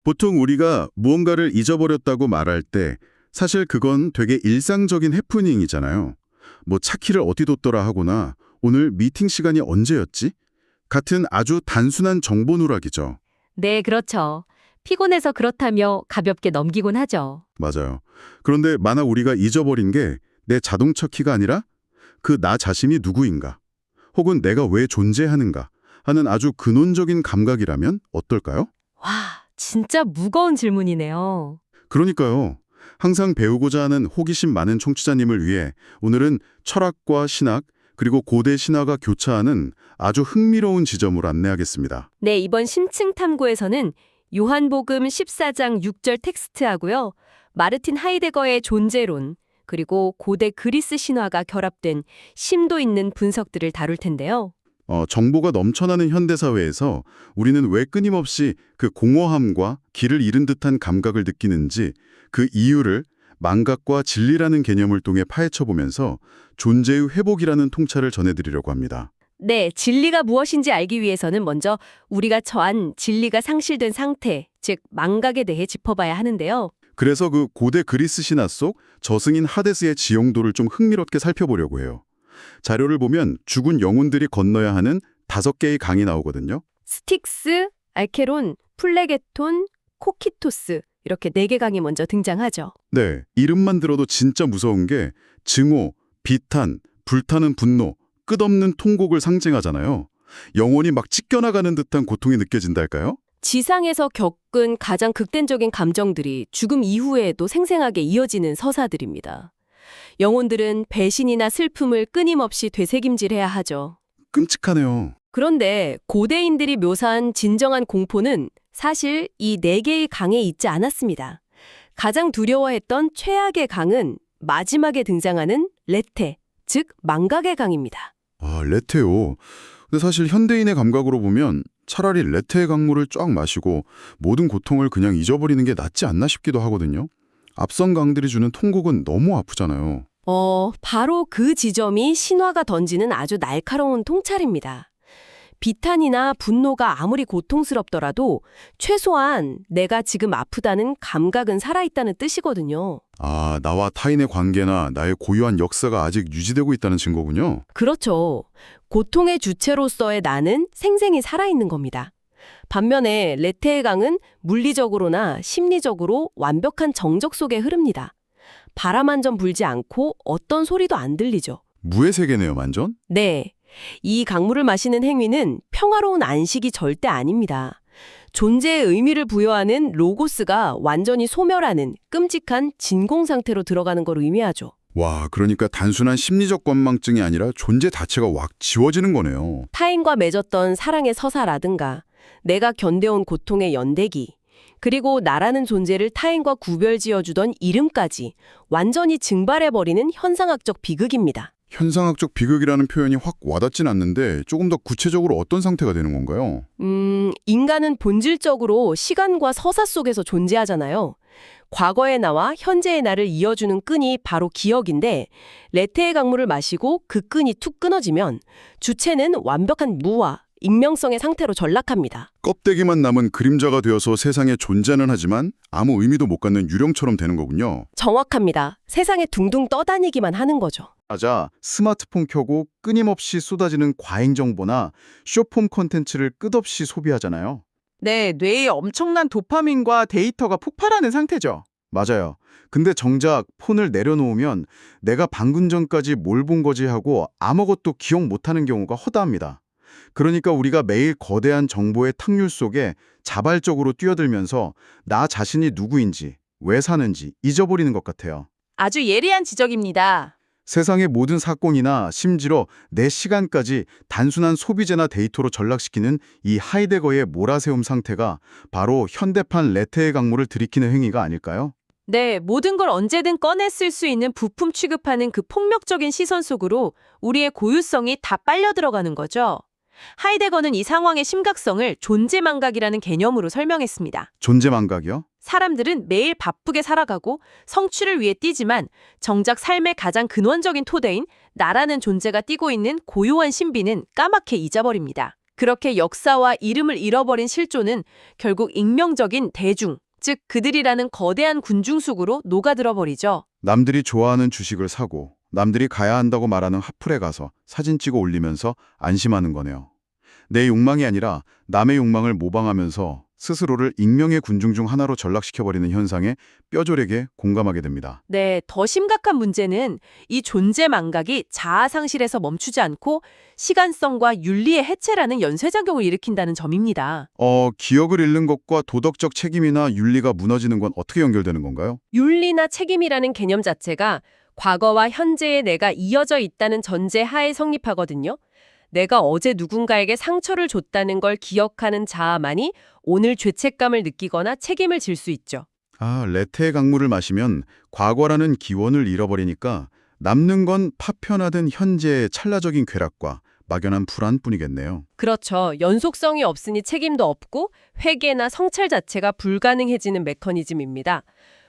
보통 우리가 무언가를 잊어버렸다고 말할 때 사실 그건 되게 일상적인 해프닝이잖아요. 뭐 차키를 어디 뒀더라 하거나 오늘 미팅 시간이 언제였지? 같은 아주 단순한 정보 누락이죠. 네, 그렇죠. 피곤해서 그렇다며 가볍게 넘기곤 하죠. 맞아요. 그런데 만약 우리가 잊어버린 게 내 자동차 키가 아니라 그 나 자신이 누구인가, 혹은 내가 왜 존재하는가 하는 아주 근원적인 감각이라면 어떨까요? 와, 진짜 무거운 질문이네요. 그러니까요. 항상 배우고자 하는 호기심 많은 청취자님을 위해 오늘은 철학과 신학, 그리고 고대 신화가 교차하는 아주 흥미로운 지점으로 안내하겠습니다. 네, 이번 심층 탐구에서는 요한복음 14장 6절 텍스트하고요. 마르틴 하이데거의 존재론, 그리고 고대 그리스 신화가 결합된 심도 있는 분석들을 다룰 텐데요. 정보가 넘쳐나는 현대사회에서 우리는 왜 끊임없이 그 공허함과 길을 잃은 듯한 감각을 느끼는지, 그 이유를 망각과 진리라는 개념을 통해 파헤쳐보면서 존재의 회복이라는 통찰을 전해드리려고 합니다. 네, 진리가 무엇인지 알기 위해서는 먼저 우리가 처한 진리가 상실된 상태, 즉 망각에 대해 짚어봐야 하는데요. 그래서 그 고대 그리스 신화 속 저승인 하데스의 지형도를 좀 흥미롭게 살펴보려고 해요. 자료를 보면 죽은 영혼들이 건너야 하는 5개의 강이 나오거든요. 스틱스, 알케론, 플레게톤, 코키토스 이렇게 4개 강이 먼저 등장하죠. 네, 이름만 들어도 진짜 무서운 게 증오, 비탄, 불타는 분노, 끝없는 통곡을 상징하잖아요. 영혼이 막 찢겨나가는 듯한 고통이 느껴진달까요? 지상에서 겪은 가장 극단적인 감정들이 죽음 이후에도 생생하게 이어지는 서사들입니다. 영혼들은 배신이나 슬픔을 끊임없이 되새김질해야 하죠. 끔찍하네요. 그런데 고대인들이 묘사한 진정한 공포는 사실 이 4개의 강에 있지 않았습니다. 가장 두려워했던 최악의 강은 마지막에 등장하는 레테, 즉 망각의 강입니다. 아, 레테요. 근데 사실 현대인의 감각으로 보면 차라리 레테의 강물을 쫙 마시고 모든 고통을 그냥 잊어버리는 게 낫지 않나 싶기도 하거든요. 앞선 강들이 주는 통곡은 너무 아프잖아요. 바로 그 지점이 신화가 던지는 아주 날카로운 통찰입니다. 비탄이나 분노가 아무리 고통스럽더라도 최소한 내가 지금 아프다는 감각은 살아있다는 뜻이거든요. 아, 나와 타인의 관계나 나의 고유한 역사가 아직 유지되고 있다는 증거군요. 그렇죠. 고통의 주체로서의 나는 생생히 살아있는 겁니다. 반면에 레테의 강은 물리적으로나 심리적으로 완벽한 정적 속에 흐릅니다. 바람 한 점 불지 않고 어떤 소리도 안 들리죠. 무의 세계네요, 완전? 네. 이 강물을 마시는 행위는 평화로운 안식이 절대 아닙니다. 존재의 의미를 부여하는 로고스가 완전히 소멸하는 끔찍한 진공 상태로 들어가는 걸 의미하죠. 와, 그러니까 단순한 심리적 건망증이 아니라 존재 자체가 확 지워지는 거네요. 타인과 맺었던 사랑의 서사라든가 내가 견뎌온 고통의 연대기, 그리고 나라는 존재를 타인과 구별지어주던 이름까지 완전히 증발해버리는 현상학적 비극입니다. 현상학적 비극이라는 표현이 확 와닿진 않는데 조금 더 구체적으로 어떤 상태가 되는 건가요? 인간은 본질적으로 시간과 서사 속에서 존재하잖아요. 과거의 나와 현재의 나를 이어주는 끈이 바로 기억인데 레테의 강물을 마시고 그 끈이 툭 끊어지면 주체는 완벽한 무와 익명성의 상태로 전락합니다. 껍데기만 남은 그림자가 되어서 세상에 존재는 하지만 아무 의미도 못 갖는 유령처럼 되는 거군요. 정확합니다. 세상에 둥둥 떠다니기만 하는 거죠. 맞아. 스마트폰 켜고 끊임없이 쏟아지는 과잉 정보나 쇼폼 콘텐츠를 끝없이 소비하잖아요. 네, 뇌에 엄청난 도파민과 데이터가 폭발하는 상태죠. 맞아요. 근데 정작 폰을 내려놓으면 내가 방금 전까지 뭘 본 거지 하고 아무것도 기억 못하는 경우가 허다합니다. 그러니까 우리가 매일 거대한 정보의 탕률 속에 자발적으로 뛰어들면서 나 자신이 누구인지, 왜 사는지 잊어버리는 것 같아요. 아주 예리한 지적입니다. 세상의 모든 사건이나 심지어 내 시간까지 단순한 소비재나 데이터로 전락시키는 이 하이데거의 몰아세움 상태가 바로 현대판 레테의 강물을 들이키는 행위가 아닐까요? 네, 모든 걸 언제든 꺼내 쓸 수 있는 부품 취급하는 그 폭력적인 시선 속으로 우리의 고유성이 다 빨려 들어가는 거죠. 하이데거는 이 상황의 심각성을 존재망각이라는 개념으로 설명했습니다. 존재망각이요? 사람들은 매일 바쁘게 살아가고 성취를 위해 뛰지만 정작 삶의 가장 근원적인 토대인 나라는 존재가 뛰고 있는 고요한 신비는 까맣게 잊어버립니다. 그렇게 역사와 이름을 잃어버린 실존은 결국 익명적인 대중, 즉 그들이라는 거대한 군중속으로 녹아들어 버리죠. 남들이 좋아하는 주식을 사고 남들이 가야 한다고 말하는 핫플에 가서 사진 찍어 올리면서 안심하는 거네요. 내 욕망이 아니라 남의 욕망을 모방하면서 스스로를 익명의 군중 중 하나로 전락시켜버리는 현상에 뼈저리게 공감하게 됩니다. 네, 더 심각한 문제는 이 존재 망각이 자아 상실에서 멈추지 않고 시간성과 윤리의 해체라는 연쇄작용을 일으킨다는 점입니다. 기억을 잃는 것과 도덕적 책임이나 윤리가 무너지는 건 어떻게 연결되는 건가요? 윤리나 책임이라는 개념 자체가 과거와 현재의 내가 이어져 있다는 전제 하에 성립하거든요. 내가 어제 누군가에게 상처를 줬다는 걸 기억하는 자아만이 오늘 죄책감을 느끼거나 책임을 질 수 있죠. 레테의 강물을 마시면 과거라는 기원을 잃어버리니까 남는 건 파편화된 현재의 찰나적인 쾌락과 막연한 불안뿐이겠네요. 그렇죠. 연속성이 없으니 책임도 없고 회개나 성찰 자체가 불가능해지는 메커니즘입니다.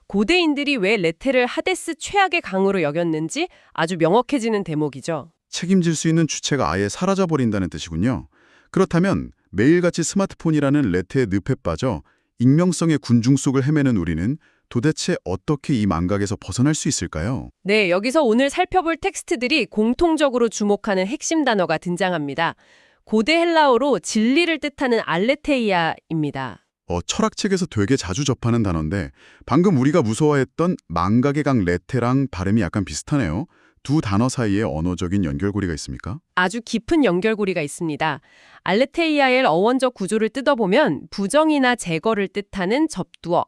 고대인들이 왜 레테를 하데스 최악의 강으로 여겼는지 아주 명확해지는 대목이죠. 책임질 수 있는 주체가 아예 사라져버린다는 뜻이군요. 그렇다면 매일같이 스마트폰이라는 레테의 늪에 빠져 익명성의 군중 속을 헤매는 우리는 도대체 어떻게 이 망각에서 벗어날 수 있을까요? 네, 여기서 오늘 살펴볼 텍스트들이 공통적으로 주목하는 핵심 단어가 등장합니다. 고대 헬라어로 진리를 뜻하는 알레테이아입니다. 철학책에서 되게 자주 접하는 단어인데 방금 우리가 무서워했던 망각의 강 레테랑 발음이 약간 비슷하네요. 두 단어 사이에 언어적인 연결고리가 있습니까? 아주 깊은 연결고리가 있습니다. 알레테이아의 어원적 구조를 뜯어보면 부정이나 제거를 뜻하는 접두어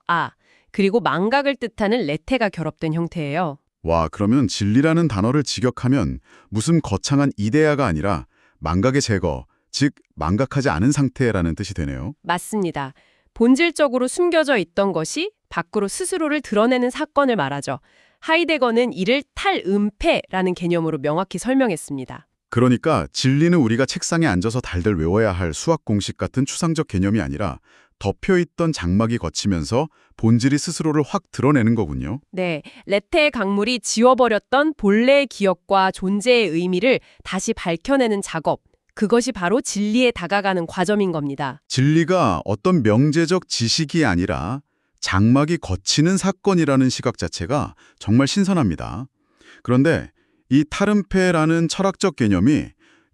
그리고 망각을 뜻하는 레테가 결합된 형태예요. 와, 그러면 진리라는 단어를 직역하면 무슨 거창한 이데아가 아니라 망각의 제거, 즉 망각하지 않은 상태라는 뜻이 되네요. 맞습니다. 본질적으로 숨겨져 있던 것이 밖으로 스스로를 드러내는 사건을 말하죠. 하이데거는 이를 탈음패라는 개념으로 명확히 설명했습니다. 그러니까 진리는 우리가 책상에 앉아서 달달 외워야 할 수학 공식 같은 추상적 개념이 아니라 덮여있던 장막이 거치면서 본질이 스스로를 확 드러내는 거군요. 네, 레테의 강물이 지워버렸던 본래의 기억과 존재의 의미를 다시 밝혀내는 작업. 그것이 바로 진리에 다가가는 과정인 겁니다. 진리가 어떤 명제적 지식이 아니라 장막이 거치는 사건이라는 시각 자체가 정말 신선합니다. 그런데 이 탈음패라는 철학적 개념이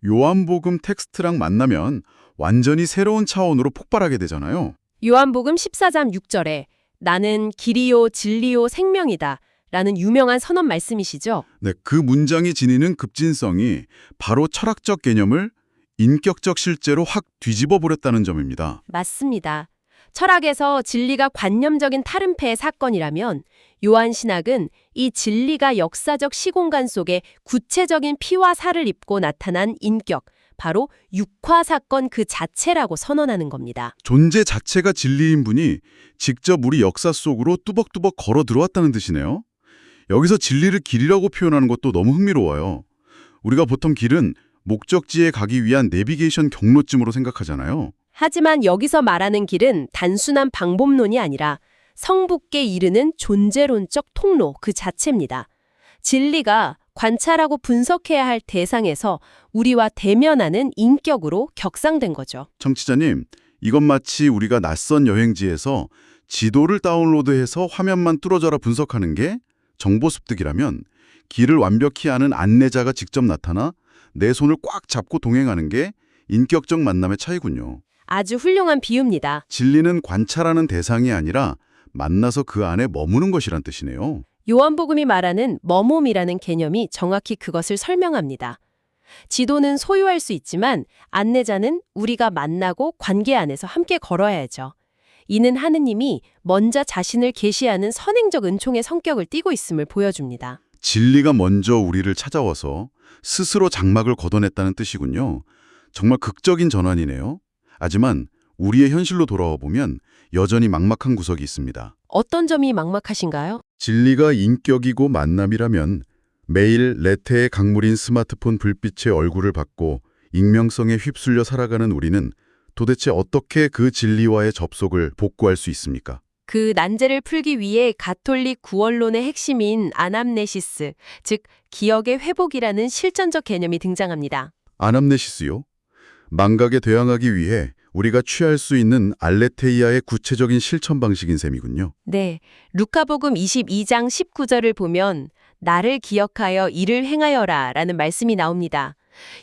요한복음 텍스트랑 만나면 완전히 새로운 차원으로 폭발하게 되잖아요. 요한복음 14장 6절에 나는 길이요 진리요 생명이다 라는 유명한 선언 말씀이시죠? 네, 그 문장이 지니는 급진성이 바로 철학적 개념을 인격적 실제로 확 뒤집어 버렸다는 점입니다. 맞습니다. 철학에서 진리가 관념적인 탈음패의 사건이라면 요한신학은 이 진리가 역사적 시공간 속에 구체적인 피와 살을 입고 나타난 인격, 바로 육화 사건 그 자체라고 선언하는 겁니다. 존재 자체가 진리인 분이 직접 우리 역사 속으로 뚜벅뚜벅 걸어 들어왔다는 뜻이네요. 여기서 진리를 길이라고 표현하는 것도 너무 흥미로워요. 우리가 보통 길은 목적지에 가기 위한 내비게이션 경로쯤으로 생각하잖아요. 하지만 여기서 말하는 길은 단순한 방법론이 아니라 성부께 이르는 존재론적 통로 그 자체입니다. 진리가 관찰하고 분석해야 할 대상에서 우리와 대면하는 인격으로 격상된 거죠. 청취자님, 이건 마치 우리가 낯선 여행지에서 지도를 다운로드해서 화면만 뚫어져라 분석하는 게 정보 습득이라면 길을 완벽히 아는 안내자가 직접 나타나 내 손을 꽉 잡고 동행하는 게 인격적 만남의 차이군요. 아주 훌륭한 비유입니다. 진리는 관찰하는 대상이 아니라 만나서 그 안에 머무는 것이란 뜻이네요. 요한복음이 말하는 머mom이라는 개념이 정확히 그것을 설명합니다. 지도는 소유할 수 있지만 안내자는 우리가 만나고 관계 안에서 함께 걸어야죠. 이는 하느님이 먼저 자신을 계시하는 선행적 은총의 성격을 띠고 있음을 보여줍니다. 진리가 먼저 우리를 찾아와서 스스로 장막을 걷어냈다는 뜻이군요. 정말 극적인 전환이네요. 하지만 우리의 현실로 돌아와 보면 여전히 막막한 구석이 있습니다. 어떤 점이 막막하신가요? 진리가 인격이고 만남이라면 매일 레테의 강물인 스마트폰 불빛의 얼굴을 받고 익명성에 휩쓸려 살아가는 우리는 도대체 어떻게 그 진리와의 접속을 복구할 수 있습니까? 그 난제를 풀기 위해 가톨릭 구원론의 핵심인 아남네시스, 즉 기억의 회복이라는 실전적 개념이 등장합니다. 아남네시스요? 망각에 대항하기 위해 우리가 취할 수 있는 알레테이아의 구체적인 실천 방식인 셈이군요. 네, 루카복음 22장 19절을 보면 나를 기억하여 이를 행하여라 라는 말씀이 나옵니다.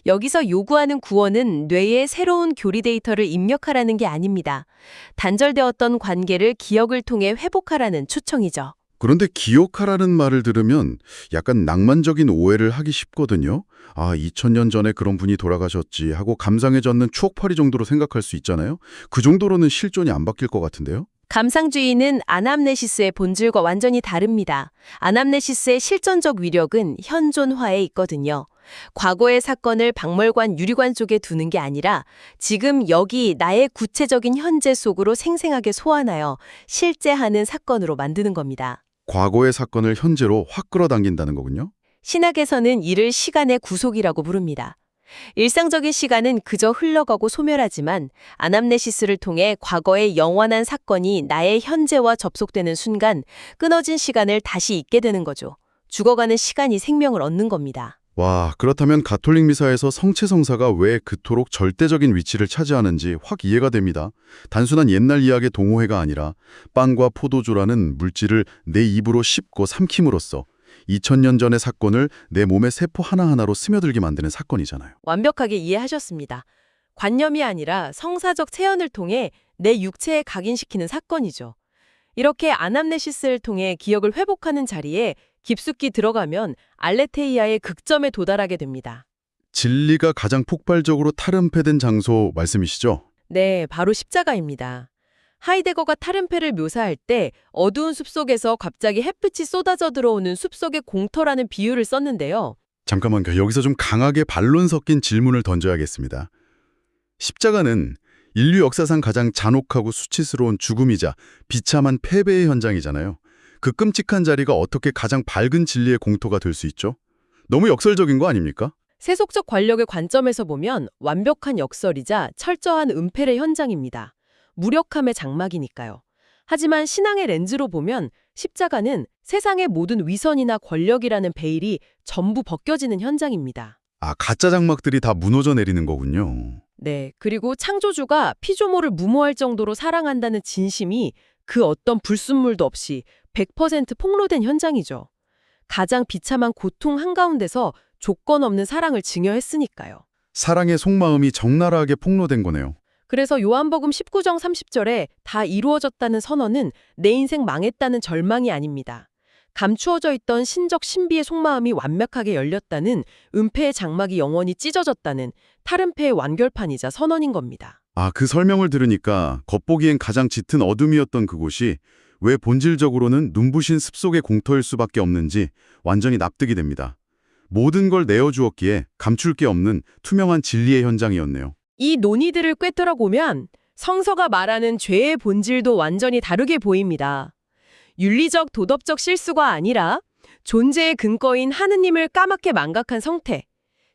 여기서 요구하는 구원은 뇌에 새로운 교리 데이터를 입력하라는 게 아닙니다. 단절되었던 관계를 기억을 통해 회복하라는 초청이죠. 그런데 기억하라는 말을 들으면 약간 낭만적인 오해를 하기 쉽거든요. 2000년 전에 그런 분이 돌아가셨지 하고 감상에 젖는 추억팔이 정도로 생각할 수 있잖아요. 그 정도로는 실존이 안 바뀔 것 같은데요. 감상주의는 아남네시스의 본질과 완전히 다릅니다. 아남네시스의 실존적 위력은 현존화에 있거든요. 과거의 사건을 박물관 유리관 속에 두는 게 아니라 지금 여기 나의 구체적인 현재 속으로 생생하게 소환하여 실제 하는 사건으로 만드는 겁니다. 과거의 사건을 현재로 확 끌어당긴다는 거군요. 신학에서는 이를 시간의 구속이라고 부릅니다. 일상적인 시간은 그저 흘러가고 소멸하지만 아남네시스를 통해 과거의 영원한 사건이 나의 현재와 접속되는 순간 끊어진 시간을 다시 잊게 되는 거죠. 죽어가는 시간이 생명을 얻는 겁니다. 와, 그렇다면 가톨릭 미사에서 성체성사가 왜 그토록 절대적인 위치를 차지하는지 확 이해가 됩니다. 단순한 옛날 이야기의 동호회가 아니라 빵과 포도주라는 물질을 내 입으로 씹고 삼킴으로써 2000년 전의 사건을 내 몸의 세포 하나하나로 스며들게 만드는 사건이잖아요. 완벽하게 이해하셨습니다. 관념이 아니라 성사적 체현을 통해 내 육체에 각인시키는 사건이죠. 이렇게 아남네시스를 통해 기억을 회복하는 자리에 깊숙이 들어가면 알레테이아의 극점에 도달하게 됩니다. 진리가 가장 폭발적으로 탈음패된 장소 말씀이시죠? 네, 바로 십자가입니다. 하이데거가 탈음패를 묘사할 때 어두운 숲속에서 갑자기 햇빛이 쏟아져 들어오는 숲속의 공터라는 비유를 썼는데요. 잠깐만요. 여기서 좀 강하게 반론 섞인 질문을 던져야겠습니다. 십자가는 인류 역사상 가장 잔혹하고 수치스러운 죽음이자 비참한 패배의 현장이잖아요. 그 끔찍한 자리가 어떻게 가장 밝은 진리의 공터가 될 수 있죠? 너무 역설적인 거 아닙니까? 세속적 권력의 관점에서 보면 완벽한 역설이자 철저한 은폐의 현장입니다. 무력함의 장막이니까요. 하지만 신앙의 렌즈로 보면 십자가는 세상의 모든 위선이나 권력이라는 베일이 전부 벗겨지는 현장입니다. 가짜 장막들이 다 무너져 내리는 거군요. 네, 그리고 창조주가 피조물을 무모할 정도로 사랑한다는 진심이 그 어떤 불순물도 없이 100% 폭로된 현장이죠. 가장 비참한 고통 한가운데서 조건 없는 사랑을 증여했으니까요. 사랑의 속마음이 적나라하게 폭로된 거네요. 그래서 요한복음 19장 30절에 다 이루어졌다는 선언은 내 인생 망했다는 절망이 아닙니다. 감추어져 있던 신적 신비의 속마음이 완벽하게 열렸다는, 은폐의 장막이 영원히 찢어졌다는 탈은폐의 완결판이자 선언인 겁니다. 그 설명을 들으니까 겉보기엔 가장 짙은 어둠이었던 그곳이 왜 본질적으로는 눈부신 습속의 공터일 수밖에 없는지 완전히 납득이 됩니다. 모든 걸 내어주었기에 감출 게 없는 투명한 진리의 현장이었네요. 이 논의들을 꿰뚫어보면 성서가 말하는 죄의 본질도 완전히 다르게 보입니다. 윤리적 도덕적 실수가 아니라 존재의 근거인 하느님을 까맣게 망각한 성태,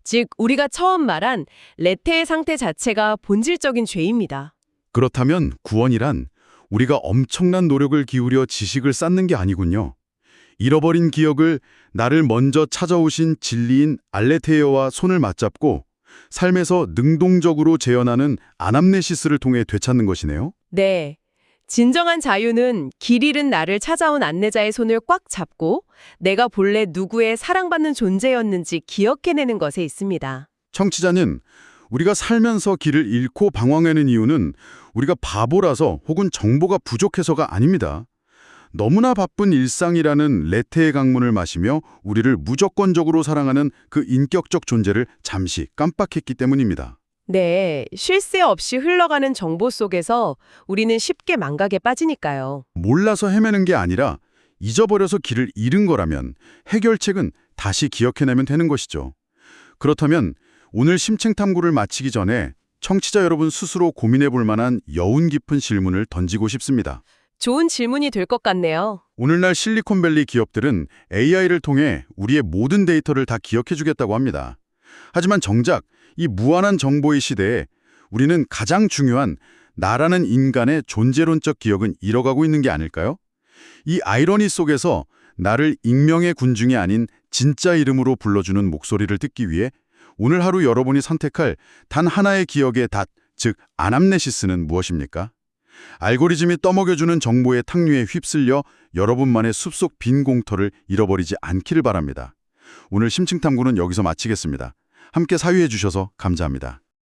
즉 우리가 처음 말한 레테의 상태 자체가 본질적인 죄입니다. 그렇다면 구원이란 우리가 엄청난 노력을 기울여 지식을 쌓는 게 아니군요. 잃어버린 기억을 나를 먼저 찾아오신 진리인 알레테이어와 손을 맞잡고 삶에서 능동적으로 재현하는 아남네시스를 통해 되찾는 것이네요. 네. 진정한 자유는 길 잃은 나를 찾아온 안내자의 손을 꽉 잡고 내가 본래 누구의 사랑받는 존재였는지 기억해내는 것에 있습니다. 청취자는 우리가 살면서 길을 잃고 방황하는 이유는 우리가 바보라서 혹은 정보가 부족해서가 아닙니다. 너무나 바쁜 일상이라는 레테의 강문을 마시며 우리를 무조건적으로 사랑하는 그 인격적 존재를 잠시 깜빡했기 때문입니다. 네, 쉴 새 없이 흘러가는 정보 속에서 우리는 쉽게 망각에 빠지니까요. 몰라서 헤매는 게 아니라 잊어버려서 길을 잃은 거라면 해결책은 다시 기억해내면 되는 것이죠. 그렇다면 오늘 심층탐구를 마치기 전에 청취자 여러분 스스로 고민해 볼 만한 여운 깊은 질문을 던지고 싶습니다. 좋은 질문이 될 것 같네요. 오늘날 실리콘밸리 기업들은 AI를 통해 우리의 모든 데이터를 다 기억해 주겠다고 합니다. 하지만 정작 이 무한한 정보의 시대에 우리는 가장 중요한 나라는 인간의 존재론적 기억은 잃어가고 있는 게 아닐까요? 이 아이러니 속에서 나를 익명의 군중이 아닌 진짜 이름으로 불러주는 목소리를 듣기 위해 오늘 하루 여러분이 선택할 단 하나의 기억의 닷, 즉 아남네시스는 무엇입니까? 알고리즘이 떠먹여주는 정보의 탕류에 휩쓸려 여러분만의 숲속 빈 공터를 잃어버리지 않기를 바랍니다. 오늘 심층탐구는 여기서 마치겠습니다. 함께 사유해 주셔서 감사합니다.